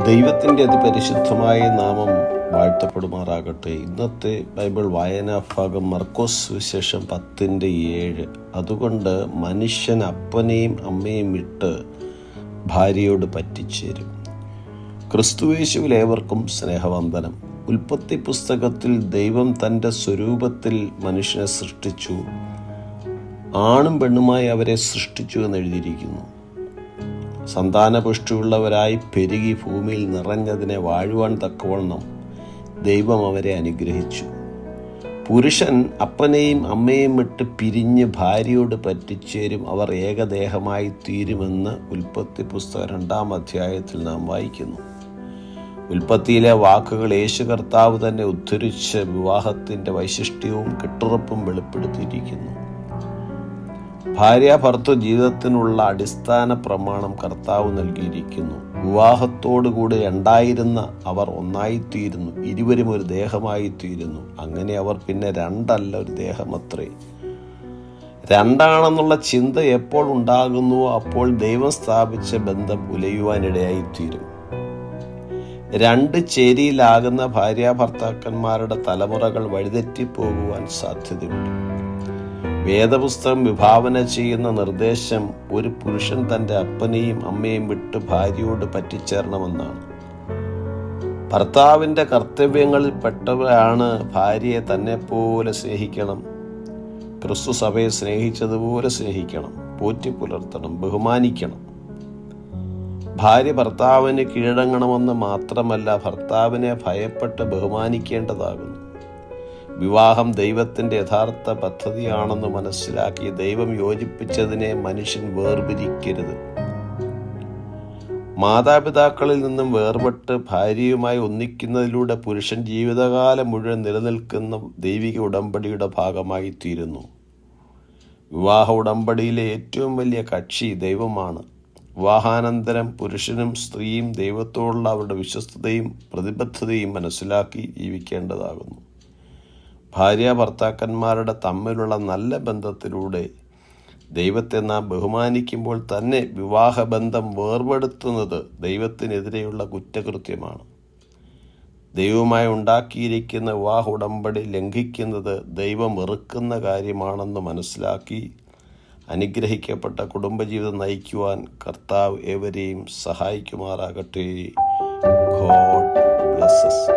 ദൈവത്തിൻ്റെ അതിപരിശുദ്ധമായ നാമം വാഴ്ത്തപ്പെടുമാറാകട്ടെ. ഇന്നത്തെ ബൈബിൾ വായനാ ഭാഗം മർക്കോസ് സുവിശേഷം 10:7. അതുകൊണ്ട് മനുഷ്യൻ അപ്പനെയും അമ്മയും വിട്ട് ഭാര്യയോട് പറ്റിച്ചേരും. ക്രിസ്തുയേശുവിൽ ഏവർക്കും സ്നേഹവന്ദനം. ഉൽപ്പത്തി പുസ്തകത്തിൽ ദൈവം തൻ്റെ സ്വരൂപത്തിൽ മനുഷ്യനെ സൃഷ്ടിച്ചു, ആണും പെണ്ണുമായി അവരെ സൃഷ്ടിച്ചു എന്നെഴുതിയിരിക്കുന്നു. സന്താനപുഷ്ടിയുള്ളവരായി പെരുകി ഭൂമിയിൽ നിറഞ്ഞതിനെ വാഴുവാൻ തക്കവണ്ണം ദൈവം അവരെ അനുഗ്രഹിച്ചു. പുരുഷൻ അപ്പനെയും അമ്മയും വിട്ട് പിരിഞ്ഞ് ഭാര്യയോട് പറ്റിച്ചേരും, അവർ ഏകദേഹമായി തീരുമെന്ന് ഉൽപ്പത്തി പുസ്തകം 2-ാം അധ്യായത്തിൽ നാം വായിക്കുന്നു. ഉൽപ്പത്തിയിലെ വാക്കുകൾ യേശു കർത്താവ് തന്നെ ഉദ്ധരിച്ച് വിവാഹത്തിൻ്റെ വൈശിഷ്ട്യവും കെട്ടുറപ്പും വെളിപ്പെടുത്തിയിരിക്കുന്നു. ഭാര്യ ഭർത്തൃ ജീവിതത്തിനുള്ള അടിസ്ഥാന പ്രമാണം കർത്താവ് നൽകിയിരിക്കുന്നു. വിവാഹത്തോടുകൂടി രണ്ടായിരുന്ന അവർ ഒന്നായിത്തീരുന്നു, ഇരുവരും ഒരു ദേഹമായിത്തീരുന്നു. അങ്ങനെ അവർ പിന്നെ രണ്ടല്ല, ഒരു ദേഹമത്രേ. രണ്ടാണെന്നുള്ള ചിന്ത എപ്പോൾ ഉണ്ടാകുന്നുവോ അപ്പോൾ ദൈവം സ്ഥാപിച്ച ബന്ധം ഉലയുവാനിടയായിത്തീരും. രണ്ട് ചേരിയിലാകുന്ന ഭാര്യ ഭർത്താക്കന്മാരുടെ തലമുറകൾ വഴിതെറ്റിപ്പോകുവാൻ സാധ്യതയുണ്ട്. വേദപുസ്തകം വിഭാവന ചെയ്യുന്ന നിർദ്ദേശം ഒരു പുരുഷൻ തൻ്റെ അപ്പനെയും അമ്മയും വിട്ട് ഭാര്യയോട് പറ്റിച്ചേരണമെന്നാണ്. ഭർത്താവിൻ്റെ കർത്തവ്യങ്ങളിൽ പെട്ടവരാണ് ഭാര്യയെ തന്നെപ്പോലെ സ്നേഹിക്കണം. ക്രിസ്തു സഭയെ സ്നേഹിച്ചതുപോലെ സ്നേഹിക്കണം, പോറ്റി പുലർത്തണം, ബഹുമാനിക്കണം. ഭാര്യ ഭർത്താവിന് കീഴടങ്ങണമെന്ന് മാത്രമല്ല, ഭർത്താവിനെ ഭയപ്പെട്ട് ബഹുമാനിക്കേണ്ടതാകുന്നു. വിവാഹം ദൈവത്തിൻ്റെ യഥാർത്ഥ പദ്ധതിയാണെന്ന് മനസ്സിലാക്കി ദൈവം യോജിപ്പിച്ചതിനെ മനുഷ്യൻ വേർപിരിക്കരുത്. മാതാപിതാക്കളിൽ നിന്നും വേർപെട്ട് ഭാര്യയുമായി ഒന്നിക്കുന്നതിലൂടെ പുരുഷൻ ജീവിതകാലം മുഴുവൻ നിലനിൽക്കുന്ന ദൈവിക ഉടമ്പടിയുടെ ഭാഗമായി തീരുന്നു. വിവാഹ ഉടമ്പടിയിലെ ഏറ്റവും വലിയ കക്ഷി ദൈവമാണ്. വിവാഹാനന്തരം പുരുഷനും സ്ത്രീയും ദൈവത്തോടുള്ള അവരുടെ വിശ്വസ്തതയും പ്രതിബദ്ധതയും മനസ്സിലാക്കി ജീവിക്കേണ്ടതാകുന്നു. ഭാര്യ ഭർത്താക്കന്മാരുടെ തമ്മിലുള്ള നല്ല ബന്ധത്തിലൂടെ ദൈവത്തെ നാം ബഹുമാനിക്കുമ്പോൾ തന്നെ വിവാഹബന്ധം വേർപെടുത്തുന്നത് ദൈവത്തിനെതിരെയുള്ള കുറ്റകൃത്യമാണ്. ദൈവവുമായി ഉണ്ടാക്കിയിരിക്കുന്ന വിവാഹ ഉടമ്പടി ലംഘിക്കുന്നത് ദൈവം വെറുക്കുന്ന കാര്യമാണെന്ന് മനസ്സിലാക്കി അനുഗ്രഹിക്കപ്പെട്ട കുടുംബജീവിതം നയിക്കുവാൻ കർത്താവ് ഏവരെയും സഹായിക്കുമാറാകട്ടെ. God bless us.